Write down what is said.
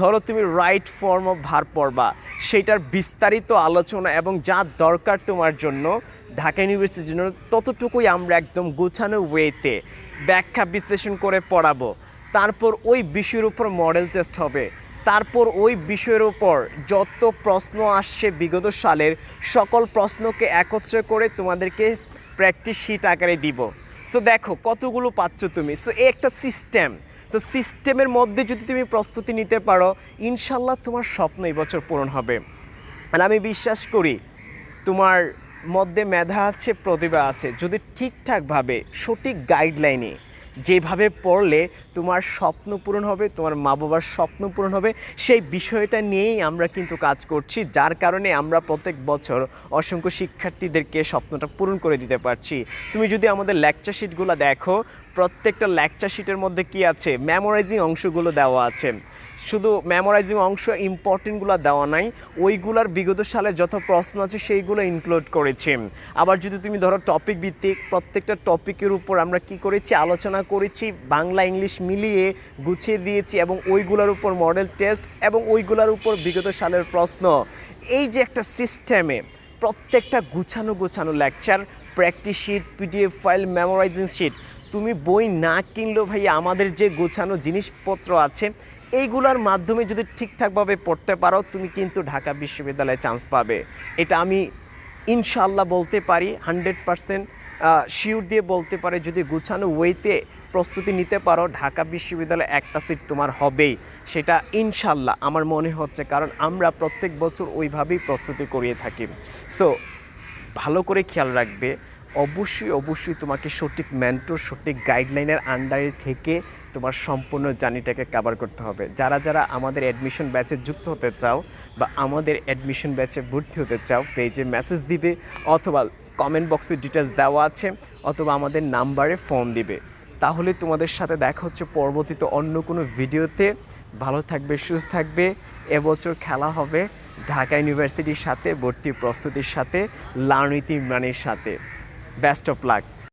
ধরো তুমি right form of verb পড়বা, সেটার বিস্তারিত আলোচনা এবং যা দরকার তোমার জন্য ঢাকা ইউনিভার্সিটির জন্য ততটুকুই আমরা একদম গোছানো ওয়েতে ব্যাখ্যা বিশ্লেষণ করে পড়াবো। তারপর ওই বিষয়ের উপর মডেল টেস্ট হবে, তারপর ওই বিষয়ের উপর যত প্রশ্ন আসছে বিগত সালের সকল প্রশ্নকে একত্রে করে তোমাদেরকে প্র্যাকটিস শিট আকারে দিব। সো দেখো কতগুলো পাচ্ছ তুমি। সো এই একটা সিস্টেম। সো সিস্টেমের মধ্যে যদি তুমি প্রস্তুতি নিতে পারো, ইনশাল্লাহ তোমার স্বপ্ন এই বছর পূরণ হবে। আর আমি বিশ্বাস করি তোমার মধ্যে মেধা আছে, প্রতিভা আছে। যদি ঠিকঠাকভাবে সঠিক গাইডলাইনে যেভাবে পড়লে তোমার স্বপ্ন পূরণ হবে, তোমার মা বাবার স্বপ্ন পূরণ হবে, সেই বিষয়টা নিয়েই আমরা কিন্তু কাজ করছি, যার কারণে আমরা প্রত্যেক বছর অসংখ্য শিক্ষার্থীদেরকে স্বপ্নটা পূরণ করে দিতে পারছি। তুমি যদি আমাদের লেকচার শিটগুলো দেখো, প্রত্যেকটা লেকচার শিটের মধ্যে কি আছে, মেমোরাইজিং অংশগুলো দেওয়া আছে। শুধু মেমোরাইজিং অংশ ইম্পর্টেন্টগুলো দেওয়া নাই, ওইগুলার বিগত সালে যত প্রশ্ন আছে সেইগুলো ইনক্লুড করেছি। আবার যদি তুমি ধরো টপিক ভিত্তিক, প্রত্যেকটা টপিকের উপর আমরা কি করেছি, আলোচনা করেছি, বাংলা ইংলিশ মিলিয়ে গুছিয়ে দিয়েছি, এবং ওইগুলোর উপর মডেল টেস্ট এবং ওইগুলোর উপর বিগত সালের প্রশ্ন। এই যে একটা সিস্টেমে প্রত্যেকটা গুছানো lecture, practice sheet, PDF file, memorising sheet, তুমি বই না কিনলেও ভাই আমাদের যে গোছানো জিনিসপত্র আছে এইগুলোর মাধ্যমে যদি ঠিকঠাকভাবে পড়তে পারো, তুমি কিন্তু ঢাকা বিশ্ববিদ্যালয়ে চান্স পাবে। এটা আমি ইনশাল্লাহ বলতে পারি, 100% শিওর দিয়ে বলতে পারি। যদি গুছানো ওয়েতে প্রস্তুতি নিতে পারো, ঢাকা বিশ্ববিদ্যালয়ে একটা সিট তোমার হবেই, সেটা ইনশাল্লাহ আমার মনে হচ্ছে, কারণ আমরা প্রত্যেক বছর ওইভাবেই প্রস্তুতি করিয়ে থাকি। সো ভালো করে খেয়াল রাখবে, অবশ্যই তোমাকে সঠিক মেন্টর, সঠিক গাইডলাইনের আন্ডারে থেকে তোমার সম্পূর্ণ জার্নিটাকে কভার করতে হবে। যারা আমাদের অ্যাডমিশন ব্যাচে যুক্ত হতে চাও বা আমাদের অ্যাডমিশন ব্যাচে ভর্তি হতে চাও, পেজে মেসেজ দিবে, অথবা কমেন্ট বক্সে ডিটেলস দেওয়া আছে, অথবা আমাদের নাম্বারে ফোন দিবে। তাহলে তোমাদের সাথে দেখা হচ্ছে পরবর্তীতে অন্য কোনো ভিডিওতে। ভালো থাকবে, সুস্থ থাকবে। এবছর খেলা হবে ঢাকা ইউনিভার্সিটির সাথে, ভর্তি প্রস্তুতির সাথে, লার্ন উইথ ইমরানের সাথে। Best of luck.